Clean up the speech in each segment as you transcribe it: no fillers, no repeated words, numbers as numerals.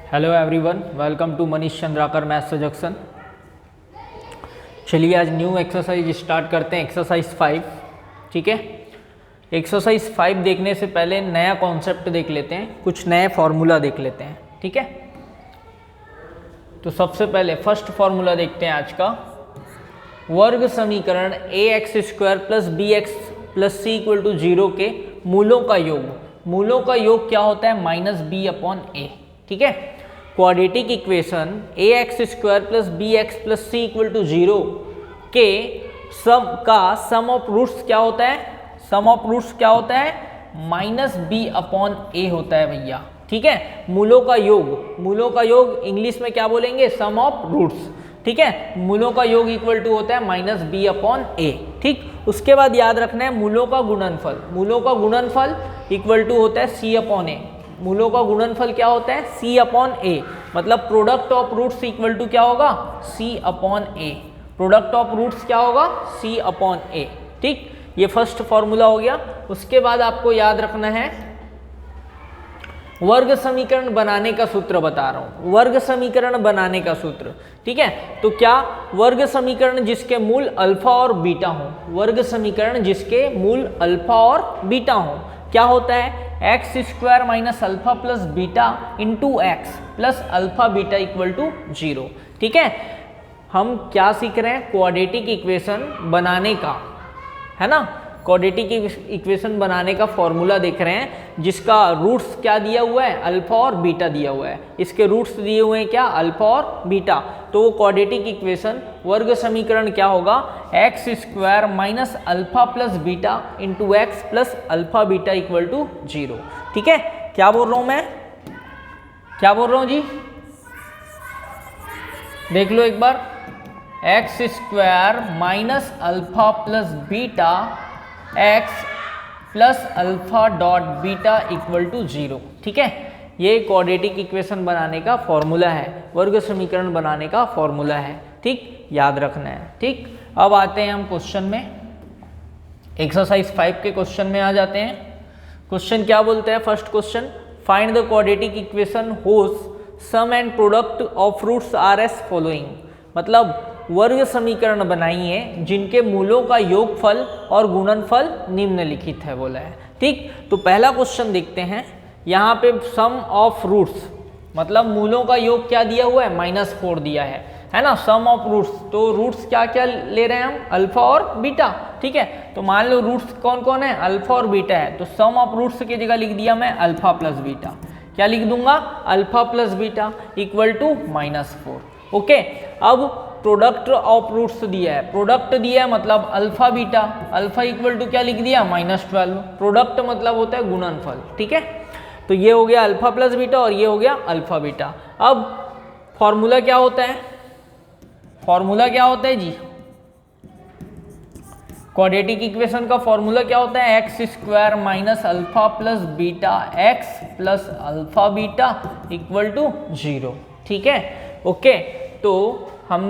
Hello everyone, welcome to Manish Chandrakar math suggestion. चलिए आज new exercise start करते हैं, एक्सरसाइज 5। ठीक है, एक्सरसाइज 5 देखने से पहले नया कॉन्सेप्ट देख लेते हैं, कुछ नए फॉर्मूला देख लेते हैं। ठीक है, तो सबसे पहले फर्स्ट फॉर्मूला देखते हैं आज का। वर्ग समीकरण ax² plus bx plus c equal to 0 के मूलों का योग। मूलों का योग क्या होता है? -b/a। ठीक है, quadratic equation ax² plus bx plus c equal to 0 के सम ऑफ रूट्स क्या होता है? सम ऑफ रूट्स क्या होता है? -b/a होता है भैया। ठीक है, मूलों का योग, मूलों का योग इंग्लिश में क्या बोलेंगे? सम ऑफ रूट्स। ठीक है, मूलों का योग इक्वल टू होता है -b/a। ठीक, उसके बाद याद रखना है मूलों का गुणनफल। मूलों का गुणनफल इक्वल टू होता है c/a। मूलों का गुणनफल क्या होता है? c/a। मतलब product of roots equal to क्या होगा? c/a। प्रोडक्ट ऑफ रूट्स क्या होगा? c/a। ठीक, ये फर्स्ट फॉर्मूला हो गया। उसके बाद आपको याद रखना है वर्ग समीकरण बनाने का सूत्र बता रहा हूं। वर्ग समीकरण बनाने का सूत्र, ठीक है, तो क्या? वर्ग समीकरण जिसके मूल अल्फा और बीटा हो। वर्ग समीकरण जिसके मूल अल्फा और बीटा हो क्या होता है? x² minus alpha plus beta into x plus alpha beta equal to 0। ठीक है, हम क्या सीख रहे हैं? क्वाड्रेटिक इक्वेशन बनाने का, है ना। क्वाड्रेटिक इक्वेशन बनाने का फॉर्मूला देख रहे हैं जिसका रूट्स क्या दिया हुआ है? अल्फा और बीटा दिया हुआ है। इसके रूट्स दिए हुए हैं क्या? अल्फा और बीटा। तो वो क्वाड्रेटिक इक्वेशन वर्ग समीकरण क्या होगा? x² minus alpha plus beta into x plus alpha beta equal to 0। ठीक है, क्या बोल रहा हूं मैं? क्या बोल रहा हूं जी? देख लो एक बार। x² minus alpha plus beta x plus alpha dot beta equal to 0। ठीक है, ये क्वाड्रेटिक इक्वेशन बनाने का फॉर्मूला है, वर्ग समीकरण बनाने का फॉर्मूला है। ठीक, याद रखना है। ठीक, अब आते हैं हम क्वेश्चन में, एक्सरसाइज 5 के क्वेश्चन में आ जाते हैं। क्वेश्चन क्या बोलते हैं? First question, find the quadratic equation whose sum and product of roots are as following. मतलब वर्ग समीकरण बनाइए जिनके मूलों का योगफल और गुणनफल निम्नलिखित है बोला है। ठीक, तो पहला क्वेश्चन देखते हैं। यहाँ पे सम ऑफ रूट्स मतलब मूलों का योग क्या दिया हुआ है? -4 दिया है ना। सम ऑफ रूट्स, तो रूट्स क्या क्या ले रहे हैं हम? अल्फा और बीटा। ठीक है, तो मान लो रूट्स कौन कौन है? अल्फा और बीटा है, तो सम ऑफ रूट्स की जगह लिख दिया मैं अल्फा प्लस बीटा। क्या लिख दूंगा? Alpha plus beta equal to -4। Okay, अब प्रोडक्ट ऑफ रूट्स दिया है, प्रोडक्ट दिया है मतलब alpha beta. Alpha equal to क्या लिख दिया? -12। प्रोडक्ट मतलब होता है गुणनफल। ठीक है, तो ये हो गया अल्फा प्लस बीटा और ये हो गया अल्फा बीटा। अब फॉर्मूला क्या होता है? फॉर्मूला क्या होता है जी? क्वाड्रेटिक इक्वेशन का फॉर्मूला क्या होता है? x² minus alpha plus beta x plus alpha beta equal to 0। ठीक है, ओके, तो हम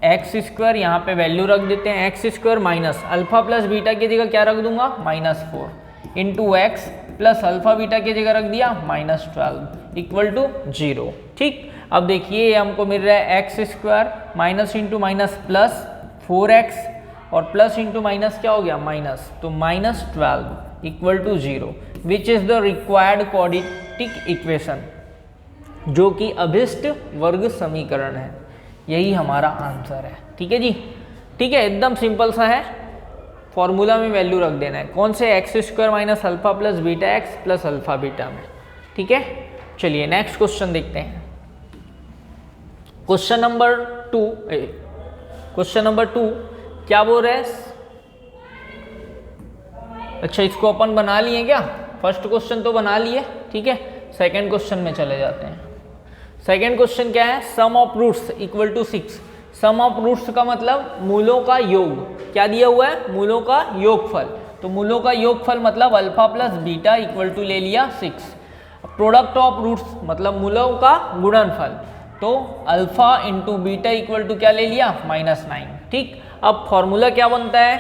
x² यहाँ पे वैल्यू रख देते हैं। x² minus alpha plus beta की जगह क्या रख दूंगा? -4 into x plus alpha beta की जगह रख दिया -12 इक्वल टू 0। ठीक, अब देखिए हमको मिल रहा है x² minus into minus plus 4x और प्लस इंटू माइनस क्या हो गया? माइनस, तो -12 equal to 0 which is the required quadratic equation, जो कि अभिष्ट वर्ग समीकरण है। यही हमारा आंसर है। ठीक है जी, ठीक है, एकदम सिंपल सा है। फॉर्मूला में वैल्यू रख देना है, कौन से? x² minus alpha plus beta x plus alpha beta में। ठीक है, चलिए नेक्स्ट क्वेश्चन देखते हैं। क्वेश्चन नंबर 2, क्वेश्चन नंबर 2 क्या बोल रहे हैं? अच्छा, इसको अपन बना लिए क्या? फर्स्ट क्वेश्चन तो बना लिए। ठीक है, सेकेंड क्वेश्चन में चले जाते हैं। सेकेंड क्वेश्चन क्या है? Sum of roots equal to 6। Sum of roots का मतलब मूलों का योग। क्या दिया हुआ है? मूलों का योगफल। तो मूलों का योगफल मतलब alpha plus beta equal to ले लिया 6। प्रोडक्ट ऑफ रूट्स मतलब मूलों का गुणनफल, तो alpha into beta equal to क्या ले लिया? -9। ठीक, अब फॉर्मूला क्या बनता है?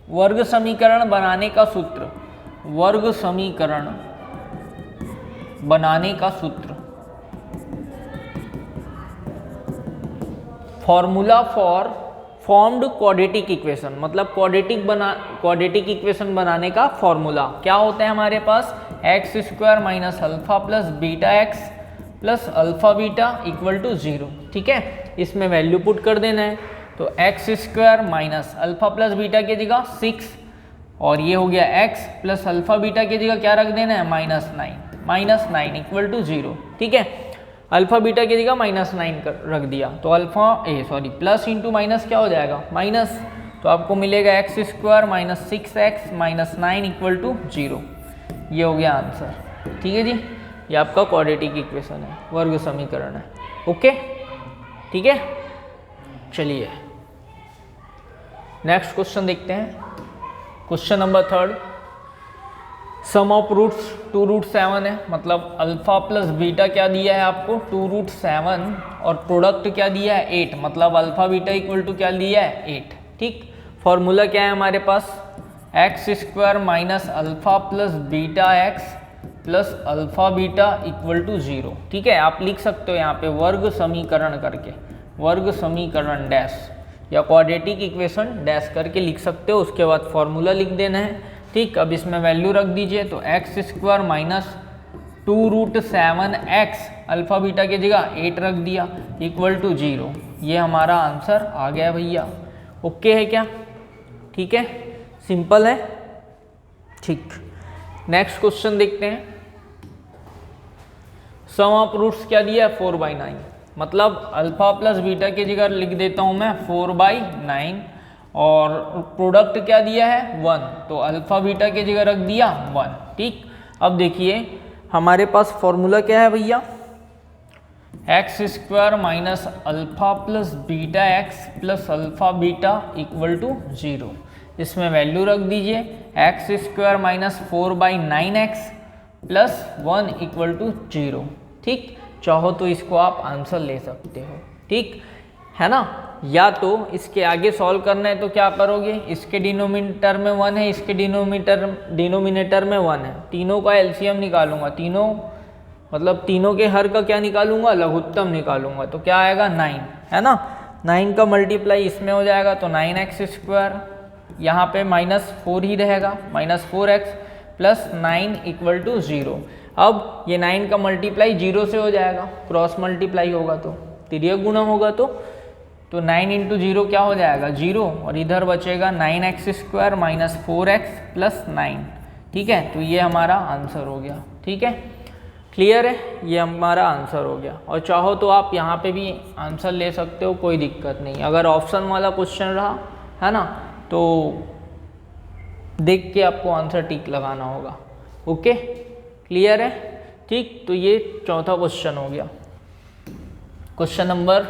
वर्ग समीकरण बनाने का सूत्र। वर्ग समीकरण बनाने का सूत्र formula for formed quadratic equation, मतलब क्वाड्रेटिक इक्वेशन बनाने का फॉर्मूला क्या होता है हमारे पास, x square minus alpha plus beta x plus alpha beta equal to 0। ठीक है, इसमें वैल्यू पुट कर देना है, तो x square minus alpha plus beta की जगह 6 और ये हो गया एक्स प्लस अल्फा बीटा की जगह क्या रख देना है, -9 इक्वल टू 0। ठीक है, अल्फा बीटा की जगह -9 रख दिया, तो प्लस इंटू माइनस क्या हो जाएगा, माइनस, तो आपको मिलेगा x square minus 6x minus 9 equal to 0। ये हो गया आंसर। ठीक है जी, ये आपका क्वाड्रेटिक इक्वेशन है, वर्ग समीकरण है। ओके, ठीक है, चलिए नेक्स्ट क्वेश्चन देखते हैं। Question number 3, sum of roots 2√7 है, मतलब अल्फा प्लस बीटा क्या दिया है आपको 2√7 और प्रोडक्ट क्या दिया है 8, मतलब अल्फा बीटा इक्वल टू क्या दिया है 8। ठीक, फॉर्मूला क्या है हमारे पास, x square minus alpha plus beta x plus alpha beta equal to 0। ठीक है, आप लिख सकते हो यहाँ पे वर्ग समीकरण करके, वर्ग समीकरण डैश या क्वाड्रेटिक इक्वेशन डैश करके लिख सकते हो, उसके बाद फॉर्मूला लिख देना है। ठीक, अब इसमें वैल्यू रख दीजिए, तो x square minus 2√7x alpha beta की जगह 8 रख दिया इक्वल टू 0। ये हमारा आंसर आ गया भैया। ओके है क्या, ठीक है, सिंपल है। ठीक, नेक्स्ट क्वेश्चन देखते हैं। सम ऑफ रूट्स क्या दिया है 4/9, मतलब अल्फा प्लस बीटा की जगह लिख देता हूं मैं 4/9 और प्रोडक्ट क्या दिया है 1, तो अल्फा बीटा की जगह रख दिया 1। ठीक, अब देखिए हमारे पास फॉर्मूला क्या है भैया, x square minus alpha plus beta x plus alpha beta equal to 0। इसमें वैल्यू रख दीजिए, x square minus 4/9x plus 1 equal to 0। ठीक, चाहो तो इसको आप आंसर ले सकते हो, ठीक है ना, या तो इसके आगे सॉल्व करना है तो क्या करोगे, इसके डिनोमिनेटर में 1 है, इसके डिनोमिनेटर में 1 है, तीनों का एलसीएम निकालूंगा, तीनों मतलब तीनों के हर का क्या निकालूंगा, लघुत्तम निकालूंगा, तो क्या आएगा 9, है ना, 9 का मल्टीप्लाई इसमें हो जाएगा तो 9x स्क्वायर, यहाँ पे -4 ही रहेगा, -4x प्लस 9 इक्वल टू 0। अब ये 9 का मल्टीप्लाई 0 से हो जाएगा, क्रॉस मल्टीप्लाई होगा तो तिर्यक गुणा होगा तो 9 इंटू 0 क्या हो जाएगा 0, और इधर बचेगा 9x square minus 4x plus 9। ठीक है, तो ये हमारा आंसर हो गया। ठीक है, क्लियर है, ये हमारा आंसर हो गया। और चाहो तो आप यहाँ पे भी आंसर ले सकते हो, कोई दिक्कत नहीं, अगर ऑप्शन वाला क्वेश्चन रहा है ना तो देख के आपको आंसर टिक लगाना होगा। ओके, क्लियर है। ठीक, तो ये चौथा क्वेश्चन हो गया। क्वेश्चन नंबर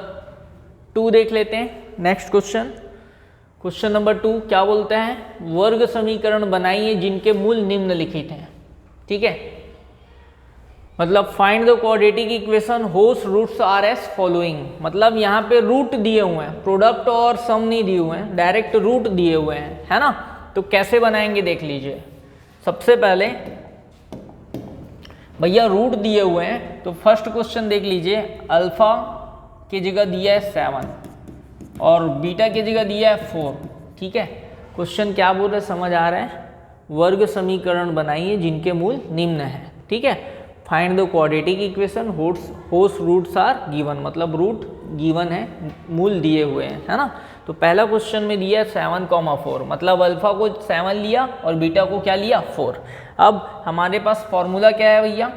2 देख लेते हैं। नेक्स्ट क्वेश्चन नंबर 2 क्या बोलते हैं, वर्ग समीकरण बनाइए जिनके मूल निम्नलिखित हैं। ठीक है, मतलब फाइंड द क्वाड्रेटिक इक्वेशन होस रूट्स आर एस फॉलोइंग, मतलब यहाँ पे रूट दिए हुए हैं, प्रोडक्ट और सम नहीं दिए हुए हैं, डायरेक्ट रूट दिए हुए हैं, है ना, तो कैसे बनाएंगे देख लीजिए। सबसे पहले भैया रूट दिए हुए हैं, तो फर्स्ट क्वेश्चन देख लीजिए, अल्फा की जगह दिया है 7 और बीटा की जगह दिया है 4। ठीक है, क्वेश्चन क्या बोल रहे समझ आ रहा है, वर्ग समीकरण बनाइए जिनके मूल निम्न है। ठीक है, फाइंड द क्वाड्रेटिक इक्वेशन होस रूट्स आर गिवन, मतलब रूट गिवन है, मूल दिए हुए हैं, है ना। तो पहला क्वेश्चन में दिया है 7,4, मतलब अल्फा को 7 लिया और बीटा को क्या लिया 4। अब हमारे पास फॉर्मूला क्या है भैया,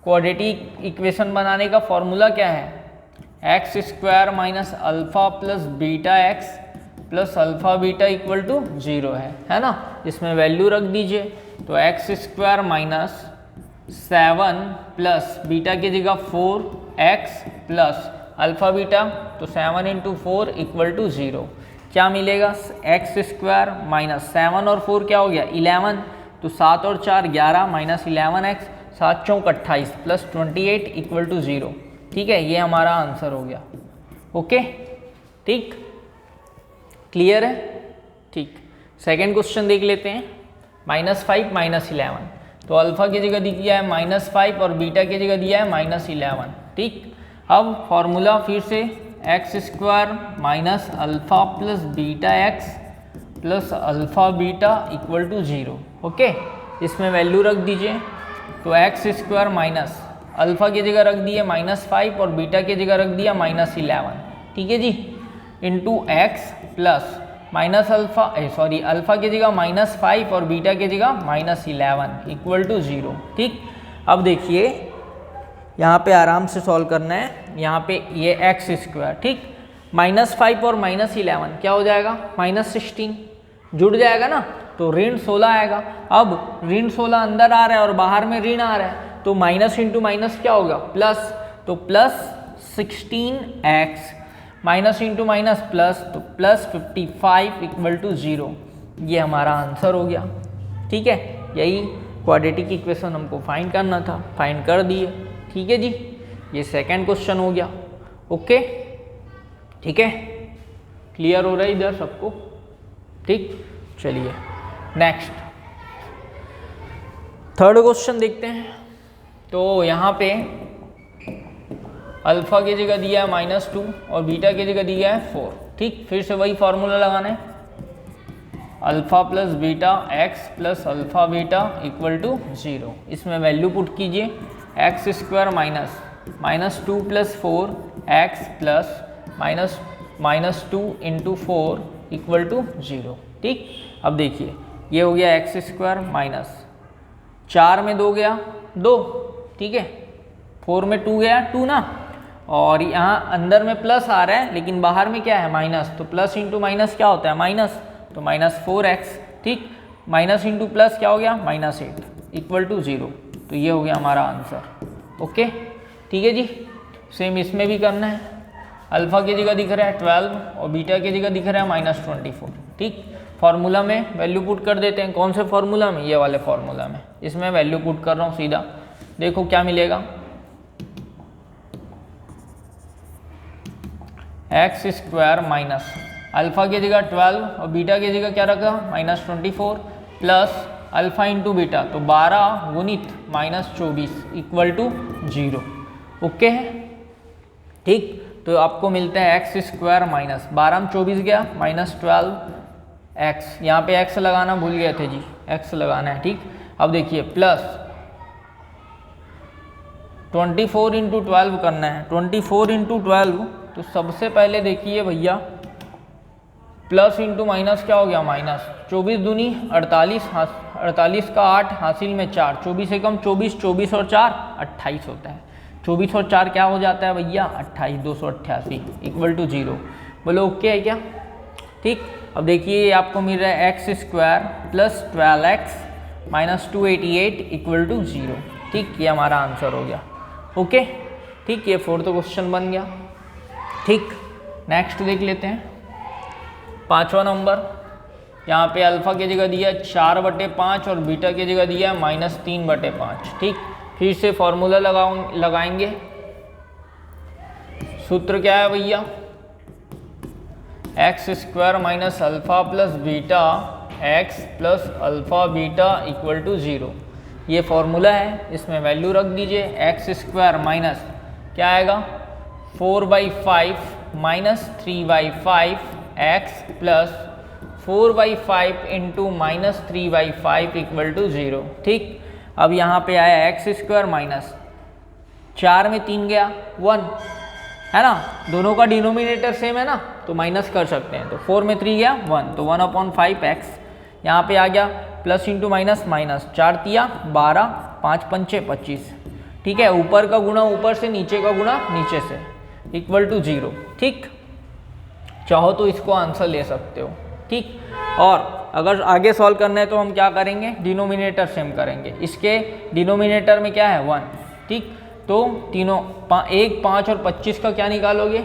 क्वाड्रेटिक इक्वेशन बनाने का फॉर्मूला क्या है, x square minus alpha plus beta x plus alpha beta equal to 0 है ना। इसमें वैल्यू रख दीजिए, तो x square minus 7 plus beta की जगह 4x प्लस अल्फा बीटा, तो 7 इंटू 4 इक्वल टू 0। क्या मिलेगा, एक्स स्क्वायर माइनस 7 और 4 क्या हो गया 11, तो 7 और 4 11 माइनस 11x, 7 चौक 28 प्लस 28 इक्वल टू 0। ठीक है, ये हमारा आंसर हो गया। ओके, ठीक, क्लियर है। ठीक, सेकेंड क्वेश्चन देख लेते हैं, -5 -11, तो अल्फा की जगह दिया है -5 और बीटा की जगह दिया है -11। ठीक, अब फॉर्मूला फिर से x square minus alpha plus beta x plus alpha beta equal to 0। Okay, इसमें वैल्यू रख दीजिए। तो एक्स स्क्वायर माइनस अल्फ़ा की जगह रख दिए -5 और बीटा की जगह रख दिया -11। ठीक है जी, into x plus minus alpha की जगह -5 और बीटा की जगह -11 इक्वल टू 0। ठीक, अब देखिए यहाँ पे आराम से सॉल्व करना है। यहाँ पे ये एक्स स्क्वायर, ठीक, -5 और -11 क्या हो जाएगा, -16 जुड़ जाएगा ना, तो ऋण 16 आएगा। अब ऋण 16 अंदर आ रहा है और बाहर में ऋण आ रहा है, तो माइनस इंटू माइनस क्या होगा, प्लस, तो plus 16x minus into minus plus, तो प्लस 55 इक्वल टू 0। ये हमारा आंसर हो गया। ठीक है, यही क्वाड्रेटिक इक्वेशन हमको फाइंड करना था, फाइंड कर दिए। ठीक है जी, ये सेकंड क्वेश्चन हो गया। ओके, ठीक है, क्लियर हो रहा है इधर सबको? ठीक, चलिए नेक्स्ट थर्ड क्वेश्चन देखते हैं। तो यहाँ पे अल्फ़ा की जगह दिया है -2 और बीटा की जगह दिया है 4। ठीक, फिर से वही फार्मूला लगाना है, alpha plus beta x plus alpha beta equal to 0। इसमें वैल्यू पुट कीजिए, x square -2 plus 4 x plus -2 into 4 equal to 0। ठीक, अब देखिए ये हो गया एक्स स्क्वायर माइनस 4 में 2 गया 2, ठीक है, 4 में 2 गया 2 ना, और यहाँ अंदर में प्लस आ रहा है लेकिन बाहर में क्या है माइनस, तो प्लस इंटू माइनस क्या होता है माइनस, तो -4x। ठीक, माइनस इंटू प्लस क्या हो गया -8 इक्वल टू 0। तो ये हो गया हमारा आंसर। ओके, ठीक है जी, सेम इसमें भी करना है। अल्फ़ा की जगह दिख रहा है 12 और बीटा की जगह दिख रहा है -24। ठीक, फार्मूला में वैल्यू पुट कर देते हैं। कौन से फार्मूला में, ये वाले फार्मूला में। इसमें वैल्यू पुट कर रहा हूँ सीधा, देखो क्या मिलेगा, एक्स स्क्वायर माइनस अल्फ़ा की जगह 12 और बीटा की जगह क्या रखा -24 प्लस अल्फ़ा इंटू बीटा, तो 12 गुणित -24 इक्वल टू 0। ओके है, ठीक, तो आपको मिलता है एक्स स्क्वायर माइनस 12 में 24 गया -12x, यहाँ पे x लगाना भूल गए थे जी, x लगाना है। ठीक, अब देखिए प्लस 24 इंटू 12 करना है, 24 इंटू 12, तो सबसे पहले देखिए भैया प्लस इंटू माइनस क्या हो गया माइनस, 24 दूनी 48, 48 का 8 हासिल में 4, 24 एकम 24, 24 और 4 28 होता है। 24 और 4 क्या हो जाता है भैया 28, 288 इक्वल टू 0। बोलो ओके है क्या? ठीक, अब देखिए आपको मिल रहा है x square plus 12x minus 288 equal to 0। ठीक, ये हमारा आंसर हो गया। ओके, ठीक, ये फोर्थ क्वेश्चन बन गया। ठीक, नेक्स्ट देख लेते हैं, 5वां नंबर। यहाँ पे अल्फ़ा की जगह दिया 4/5 और बीटा की जगह दिया -3/5। ठीक, फिर से फॉर्मूला लगाएंगे। सूत्र क्या है भैया, x square minus alpha plus beta x plus alpha beta equal to 0। ये फॉर्मूला है, इसमें वैल्यू रख दीजिए। एक्स स्क्वायर माइनस क्या आएगा 4/5 minus 3/5 x plus 4/5 into -3/5 equal to 0। ठीक, अब यहाँ पे आया एक्स स्क्वायर माइनस 4 में 3 गया 1 है ना, दोनों का डिनोमिनेटर सेम है ना, तो माइनस कर सकते हैं। तो 4 में 3 गया 1, तो 1/5x यहाँ पे आ गया, प्लस इंटू माइनस माइनस, 4 तिया 12, 5 पंचे 25। ठीक है, ऊपर का गुणा ऊपर से, नीचे का गुणा नीचे से, इक्वल टू 0। ठीक, चाहो तो इसको आंसर ले सकते हो। ठीक, और अगर आगे सॉल्व करना है तो हम क्या करेंगे, डिनोमिनेटर सेम करेंगे। इसके डिनोमिनेटर में क्या है 1। ठीक, तो तीनों 1, 5 और 25 का क्या निकालोगे,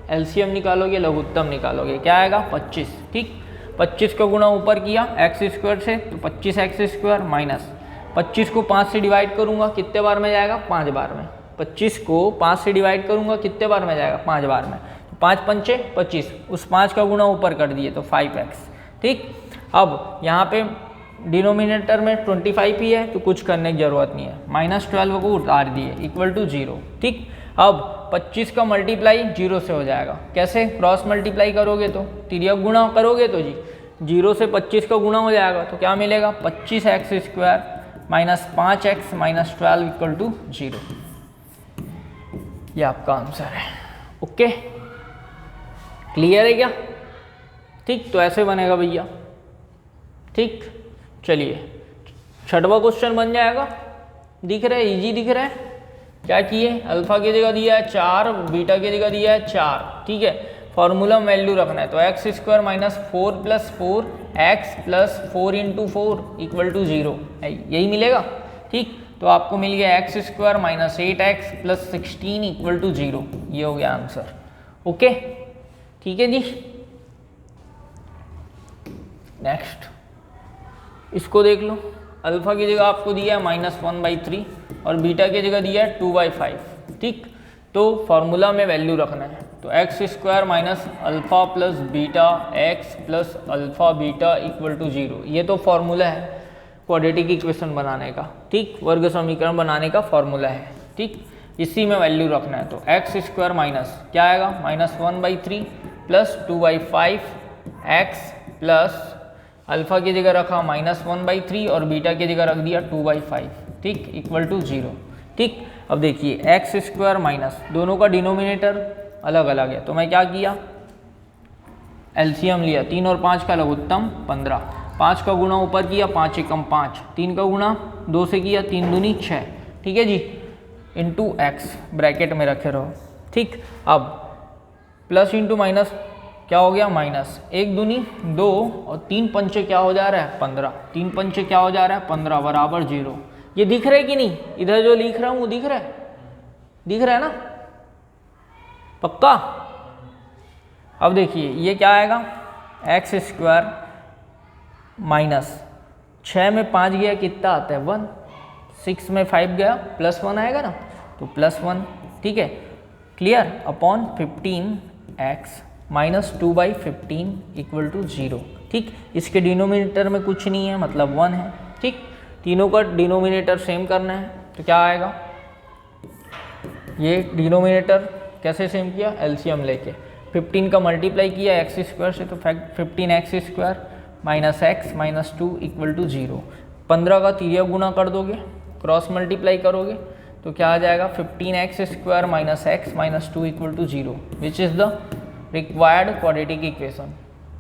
एलसीएम निकालोगे, लघुत्तम निकालोगे, क्या आएगा 25। ठीक, 25 का गुणा ऊपर किया एक्स स्क्वायर से, तो 25x स्क्वायर माइनस 25 को 5 से डिवाइड करूंगा, कितने बार में जाएगा 5 बार में। 25 को 5 से डिवाइड करूंगा, कितने बार में जाएगा 5 बार में। तो 5 पंचे 25, उस 5 का गुणा ऊपर कर दिए तो 5x। ठीक, अब यहाँ पे डिनोमिनेटर में 25 ही है तो कुछ करने की ज़रूरत नहीं है, -12 को उतार दिए इक्वल टू 0। ठीक, अब 25 का मल्टीप्लाई 0 से हो जाएगा। कैसे? क्रॉस मल्टीप्लाई करोगे तो, तिर्यक गुणा करोगे तो जी 0 से 25 का गुणा हो जाएगा तो क्या मिलेगा? 25x² minus 5x minus 12 equal to 0। ये आपका आंसर है। ओके, क्लियर है क्या? ठीक, तो ऐसे बनेगा भैया। ठीक, चलिए छठवां क्वेश्चन बन जाएगा। दिख रहा है? इजी दिख रहा है? क्या किए? अल्फा की जगह दिया है 4, बीटा की जगह दिया है 4। ठीक है, फॉर्मूला में वैल्यू रखना है तो x² minus 4 plus 4 x plus 4 into 4 equal to 0 यही मिलेगा। ठीक, तो आपको मिल गया x² minus 8x plus 16 equal to 0। ये हो गया आंसर। ओके, ठीक है जी। नेक्स्ट इसको देख लो। अल्फा की जगह आपको दिया है -1/3 और बीटा की जगह दिया है 2/5। ठीक, तो फॉर्मूला में वैल्यू रखना है तो x² minus alpha plus beta x plus alpha beta equal to 0। ये तो फॉर्मूला है क्वाड्रेटिक इक्वेशन बनाने का। ठीक, वर्ग समीकरण बनाने का फॉर्मूला है। ठीक, इसी में वैल्यू रखना है तो x² माइनस क्या आएगा? -1/3 प्लस 2/5 x प्लस अल्फा की जगह रखा -1/3 और बीटा की जगह रख दिया 2/5। ठीक, इक्वल टू 0। ठीक, अब देखिए x² माइनस, दोनों का डिनोमिनेटर अलग अलग है तो मैं क्या किया? एलसीएम लिया, 3 और 5 का लघुत्तम 15, 5 का गुणा ऊपर किया, 5 एकम 5, 3 का गुणा 2 से किया, 3 दूनी 6। ठीक है जी, इंटू x ब्रैकेट में रखे रहो। ठीक, अब प्लस इंटू माइनस क्या हो गया? माइनस, 1 दूनी 2 और 3 पंचे क्या हो जा रहा है? 15, 3 पंचे क्या हो जा रहा है? 15 बराबर 0। ये दिख रहा है कि नहीं? इधर जो लिख रहा हूँ वो दिख रहा है? दिख रहा है ना? पक्का? अब देखिए ये क्या आएगा? x² माइनस 6 में 5 गया कितना आता है? 1। 6 में 5 गया +1 आएगा ना, तो +1। ठीक है, clear, upon 15x minus 2/15 equal to 0। ठीक, इसके डिनोमिनेटर में कुछ नहीं है मतलब 1 है। ठीक, तीनों का डिनोमिनेटर सेम करना है तो क्या आएगा? ये डिनोमिनेटर कैसे सेम किया? एलसीएम लेके 15 का मल्टीप्लाई किया x² से तो 15x² minus x minus 2 equal to 0। 15 का तिर्यक गुणा कर दोगे, क्रॉस मल्टीप्लाई करोगे तो क्या आ जाएगा? 15x² minus x minus 2 equal to 0 which is the required quadratic equation.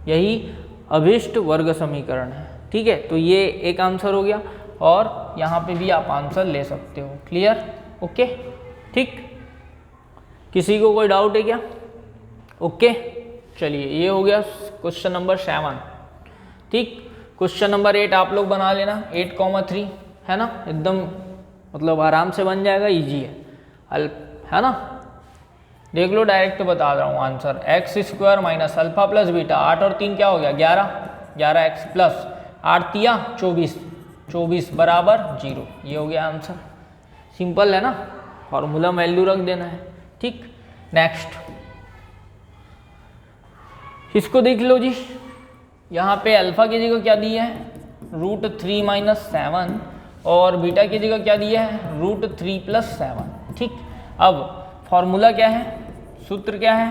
यही अभिष्ट वर्ग समीकरण है। ठीक है, तो ये एक आंसर हो गया और यहाँ पे भी आप आंसर ले सकते हो। क्लियर? ओके, ठीक, किसी को कोई डाउट है क्या? ओके, चलिए ये हो गया क्वेश्चन नंबर 7। ठीक, क्वेश्चन नंबर 8 आप लोग बना लेना, 8,3 है ना, एकदम मतलब आराम से बन जाएगा, इजी है ना। देख लो, डायरेक्ट बता रहा हूँ answer. x² minus alpha plus beta, 8 और 3 क्या हो गया? 11x प्लस 8 तिया 24 बराबर 0। ये हो गया आंसर। सिंपल है ना, फॉर्मूला में वैल्यू रख देना है। ठीक, नेक्स्ट इसको देख लो जी। यहाँ पे अल्फा की जगह क्या दिया है? √3 - 7 और बीटा की जगह क्या दिया है? √3 + 7। ठीक, अब फॉर्मूला क्या है? सूत्र क्या है?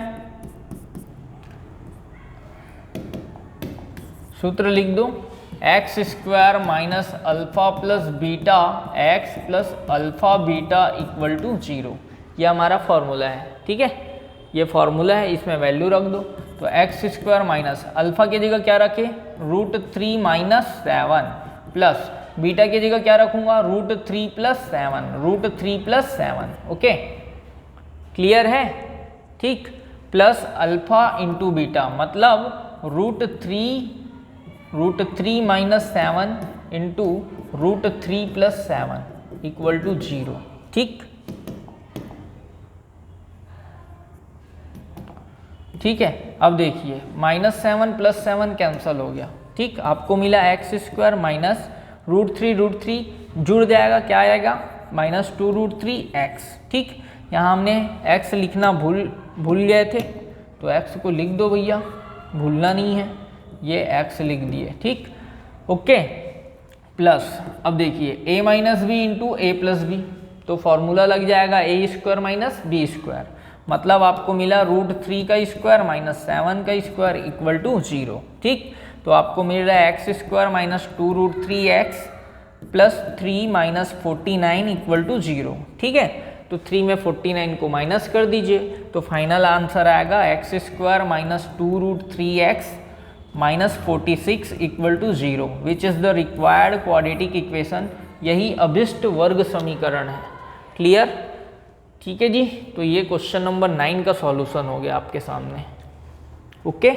सूत्र लिख दो, x² minus alpha plus beta x plus alpha beta equal to 0। यह हमारा फॉर्मूला है। ठीक है, ये फॉर्मूला है, इसमें वैल्यू रख दो तो x² माइनस अल्फा की जगह क्या रखे? √3 - 7 प्लस बीटा की जगह क्या रखूंगा? √3 + 7, √3 + 7। ओके, क्लियर है? ठीक, प्लस अल्फा इंटू बीटा मतलब √3 - 7 इंटू √3 + 7 इक्वल टू 0। ठीक, ठीक है, अब देखिए -7 + 7 कैंसिल हो गया। ठीक, आपको मिला x² माइनस √3 जुड़ जाएगा, क्या आएगा? -2√3x। ठीक, यहाँ हमने x लिखना भूल गए थे तो x को लिख दो भैया, भूलना नहीं है, ये x लिख दिए। ठीक, ओके, प्लस, अब देखिए a minus b into a plus b, तो फॉर्मूला लग जाएगा a square minus b square, मतलब आपको मिला √3 का स्क्वायर माइनस 7 का स्क्वायर इक्वल टू 0। ठीक, तो आपको मिल रहा है x square minus 2√3x plus 3 minus 49 equal to 0। ठीक है, तो 3 में 49 को माइनस कर दीजिए, तो फाइनल आंसर आएगा x square minus 2√3x minus 46 equal to 0 which is the required quadratic equation. यही अभिष्ट वर्ग समीकरण है। क्लियर? ठीक है जी, तो ये क्वेश्चन नंबर 9 का सॉल्यूशन हो गया आपके सामने। ओके,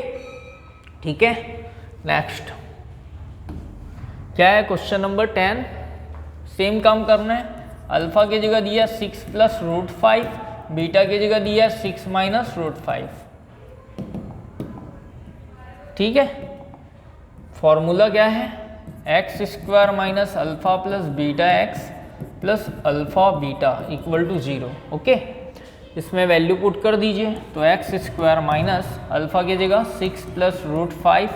ठीक है। नेक्स्ट क्या है? Question number 10। सेम काम करना है। अल्फा की जगह दिया 6 प्लस √5, बीटा की जगह दिया 6 माइनस √5। ठीक है, फॉर्मूला क्या है? X square minus alpha plus beta x plus alpha beta equal to 0। Okay, इसमें वैल्यू पुट कर दीजिए, तो एक्स स्क्वायर माइनस अल्फा की जगह 6 प्लस √5,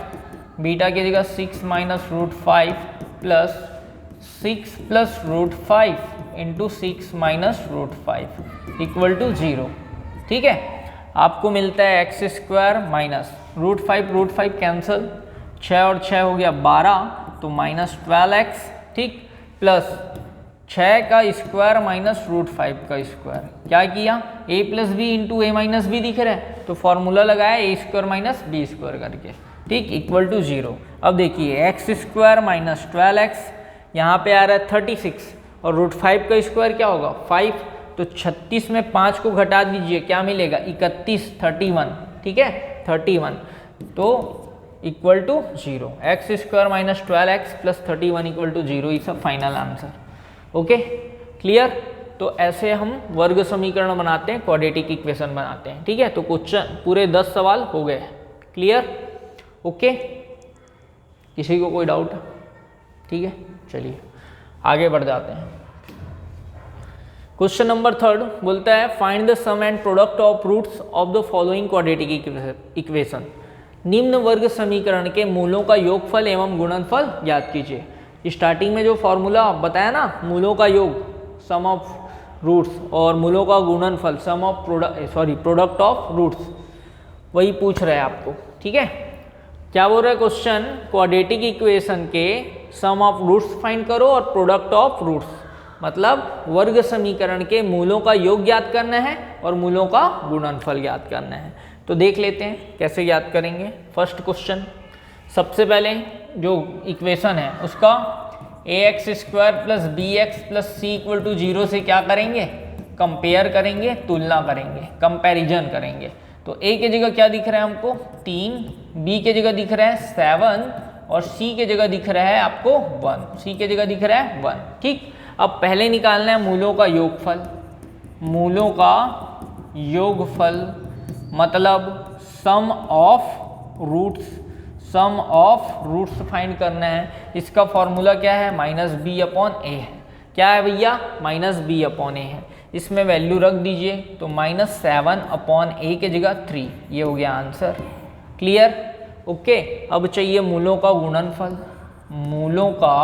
बीटा की जगह 6 minus √5 plus 6 plus √5 into 6 minus √5 equal to 0। ठीक है, आपको मिलता है एक्स स्क्वायर माइनस √5 कैंसिल, 6 और 6 हो गया 12, तो माइनस 12x। ठीक, प्लस 6 का स्क्वायर माइनस √5 का स्क्वायर। क्या किया? a plus b into a minus b दिख रहा है, तो फॉर्मूला लगाया a square minus b square करके। ठीक, इक्वल टू 0। अब देखिए एक्स स्क्वायर माइनस 12x, यहाँ पे आ रहा है 36, और √5 का स्क्वायर क्या होगा? 5, तो 36 में 5 को घटा दीजिए, क्या मिलेगा? 31, 31। ठीक है, 31, तो equal to 0। X square minus 12x plus 31 equal to 0 is a final answer. Okay, clear? तो ऐसे हम वर्ग समीकरण बनाते हैं, क्वाड्रेटिक इक्वेशन बनाते हैं। ठीक है, तो क्वेश्चन पूरे 10 सवाल हो गए। क्लियर? ओके, किसी को कोई डाउट? ठीक है, चलिए आगे बढ़ जाते हैं। क्वेश्चन नंबर 3 बोलता है find the sum and product of roots of the following quadratic equation. निम्न वर्ग समीकरण के मूलों का योगफल एवं गुणनफल ज्ञात कीजिए। स्टार्टिंग में जो फॉर्मूला बताया ना, मूलों का योग सम ऑफ रूट्स और मूलों का गुणनफल सम ऑफ प्रोडक्ट ऑफ रूट्स, वही पूछ रहा है आपको। ठीक है, क्या बोल रहा है क्वेश्चन? क्वाड्रेटिक इक्वेशन के सम ऑफ रूट्स फाइंड करो और प्रोडक्ट ऑफ रूट्स, मतलब वर्ग समीकरण के मूलों का योग ज्ञात करना है और मूलों का गुणनफल ज्ञात करना है। तो देख लेते हैं कैसे ज्ञात करेंगे। फर्स्ट क्वेश्चन, सबसे पहले जो इक्वेशन है उसका ax square plus b x plus c equal to 0 से क्या करेंगे? कंपेयर करेंगे, तुलना करेंगे, कंपैरिजन करेंगे। तो a के जगह क्या दिख रहा है हमको? 3, b के जगह दिख रहा है 7 और c के जगह दिख रहा है आपको 1। c के जगह दिख रहा है 1। ठीक, अब पहले निकालना है मूलों का योगफल। मूलों का योगफल मतलब sum of roots, sum of roots find करना है। इसका फॉर्मूला क्या है? -b/a है। क्या है भैया? -b/a है। इसमें वैल्यू रख दीजिए, तो -7/a के जगह 3, ये हो गया आंसर। क्लियर? ओके, अब चाहिए मूलों का गुणनफल। मूलों का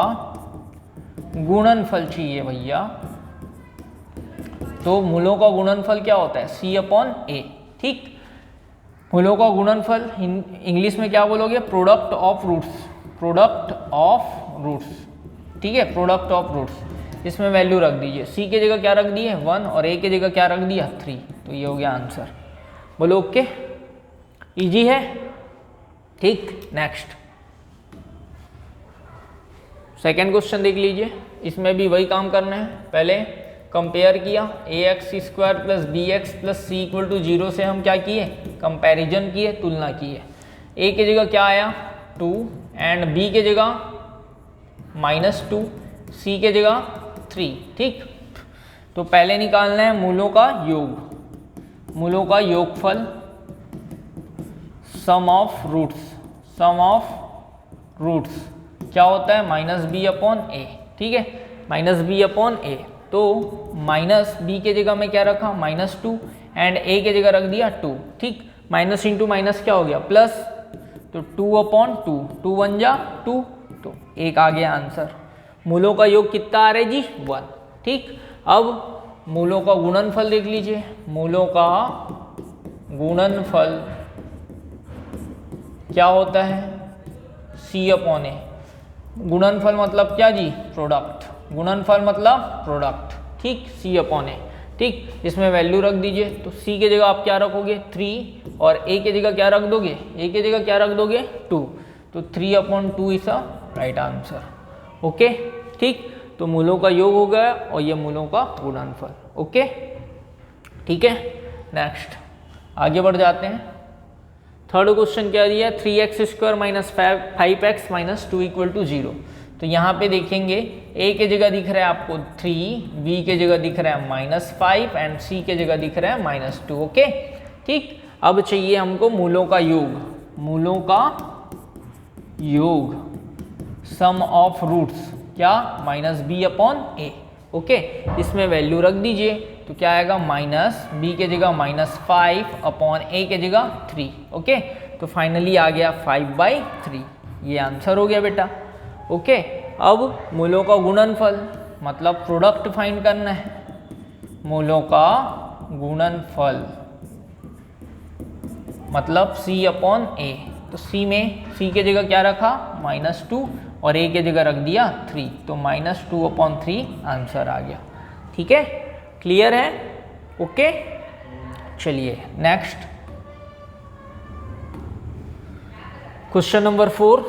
गुणनफल चाहिए भैया, तो मूलों का गुणनफल क्या होता है? c/a। ठीक, मूलों का गुणनफल इंग्लिश में क्या बोलोगे? Product of roots, product of roots. ठीक है, प्रोडक्ट ऑफ रूट्स। इसमें वैल्यू रख दीजिए, c के जगह क्या रख दिए? 1 और a के जगह क्या रख दिया? 3, तो ये हो गया आंसर। बोलो ओके, इजी है। ठीक, नेक्स्ट सेकेंड क्वेश्चन देख लीजिए। इसमें भी वही काम करना है। पहले कंपेयर किया, ax square plus b x plus c equal to 0 से हम क्या किए? कंपैरिजन किए, तुलना किए। a के जगह क्या आया? 2 एंड b के जगह -2, c के जगह 3। ठीक, तो पहले निकालना है मूलों का योग, मूलों का योगफल sum of roots. Sum of roots क्या होता है? -b/a। ठीक है, -b/a। तो -b के जगह में क्या रखा? -2 एंड a के जगह रख दिया 2। ठीक, माइनस इंटू माइनस क्या हो गया? प्लस, तो 2/2, 2 1 जा 2, तो 1 आ गया आंसर। मूलों का योग कितना आ रहा है जी 1। ठीक, अब मूलों का गुणनफल देख लीजिए, मूलों का गुणनफल क्या होता है C/A। गुणनफल मतलब क्या जी प्रोडक्ट, गुणनफल मतलब प्रोडक्ट। ठीक, C/A। ठीक, इसमें वैल्यू रख दीजिए, तो C की जगह आप क्या रखोगे 3 और A की जगह क्या रख दोगे, A की जगह क्या रख दोगे 2, तो 3/2 is a right answer. Okay, ठीक, तो मूलों का योग हो गया और ये मूलों का गुणनफल। ओके, ठीक है, नेक्स्ट आगे बढ़ जाते हैं। थर्ड क्वेश्चन क्या दिया है 3x² - 5x - 2 = 0। तो यहाँ पे देखेंगे a के जगह दिख रहा है आपको 3, b के जगह दिख रहा है -5 एंड c के जगह दिख रहा है -2। ओके, ठीक, अब चाहिए हमको मूलों का योग, मूलों का योग, सम ऑफ रूट्स क्या -b/a। ओके, इसमें वैल्यू रख दीजिए, तो क्या आएगा -b के जगह -5/a के जगह 3। ओके, तो फाइनली आ गया 5/3, ये आंसर हो गया बेटा। ओके, अब मूलों का गुणनफल मतलब प्रोडक्ट फाइंड करना है, मूलों का गुणनफल मतलब C/A। तो C के जगह क्या रखा -2 और A के जगह रख दिया 3, तो -2/3 आंसर आ गया। ठीक है, क्लियर है। ओके, चलिए नेक्स्ट क्वेश्चन नंबर 4।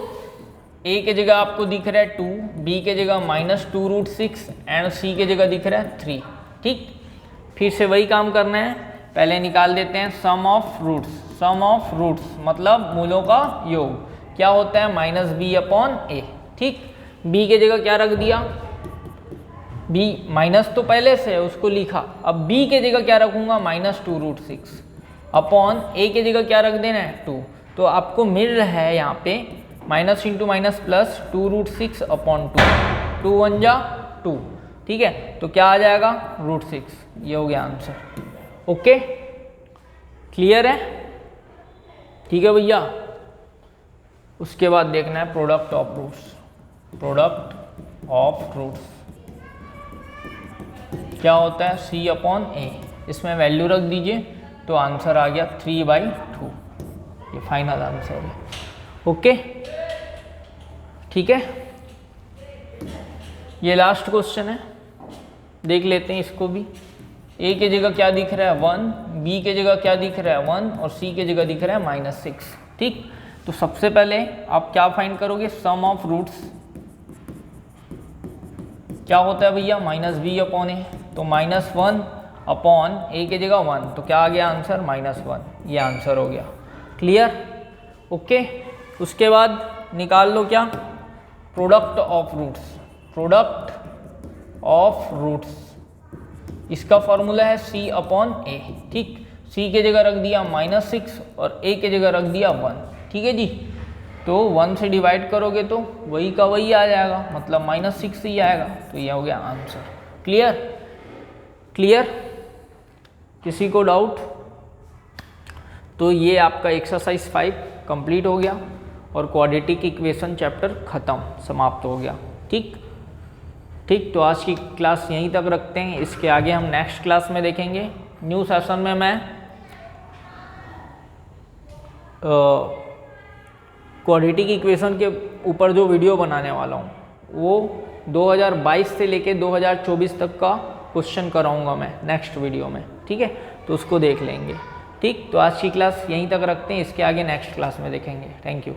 A के जगह आपको दिख रहा है 2, B के जगह -2√6 एंड C के जगह दिख रहा है 3। ठीक, फिर से वही काम करना है, पहले निकाल देते हैं sum of roots. Sum of roots मतलब मूलों का योग क्या होता है -b/a। ठीक, B की जगह क्या रख दिया, B माइनस तो पहले से है उसको लिखा, अब B की जगह क्या रखूंगा -2√6 अपॉन A की जगह क्या रख देना है 2। तो आपको मिल रहा है यहाँ पे माइनस इंटू माइनस प्लस 2√6/2, 2 1 जा 2। ठीक है, तो क्या आ जाएगा √6, ये हो गया आंसर। ओके, क्लियर है। ठीक है भैया, उसके बाद देखना है product of roots. Product of roots क्या होता है C/A, इसमें वैल्यू रख दीजिए, तो आंसर आ गया 3/2, ये फाइनल आंसर है। ओके, ठीक है, ये लास्ट क्वेश्चन है, देख लेते हैं इसको भी। A के जगह क्या दिख रहा है 1, B के जगह क्या दिख रहा है 1 और C के जगह दिख रहा है -6। ठीक, तो सबसे पहले आप क्या फाइंड करोगे सम ऑफ रूट्स, क्या होता है भैया -b/a, तो -1/a की जगह 1, तो क्या आ गया आंसर -1, ये आंसर हो गया। क्लियर। ओके, उसके बाद निकाल लो क्या product of roots. Product of roots इसका फॉर्मूला है C/A। ठीक, C के जगह रख दिया -6 और A के जगह रख दिया 1। ठीक है जी, तो 1 से डिवाइड करोगे तो वही का वही आ जाएगा, मतलब -6 ही आएगा, तो ये हो गया आंसर। क्लियर। क्लियर, किसी को डाउट? तो ये आपका एक्सरसाइज 5 कंप्लीट हो गया और क्वाड्रेटिक इक्वेशन चैप्टर खत्म, समाप्त हो गया। ठीक, ठीक, तो आज की क्लास यहीं तक रखते हैं, इसके आगे हम नेक्स्ट क्लास में देखेंगे। न्यू सेशन में मैं क्वाड्रेटिक इक्वेशन के ऊपर जो वीडियो बनाने वाला हूँ वो 2022 से लेके 2024 तक का क्वेश्चन कराऊंगा मैं नेक्स्ट वीडियो में। ठीक है, तो उसको देख लेंगे। ठीक, तो आज की क्लास यहीं तक रखते हैं, इसके आगे नेक्स्ट क्लास में देखेंगे। Thank you.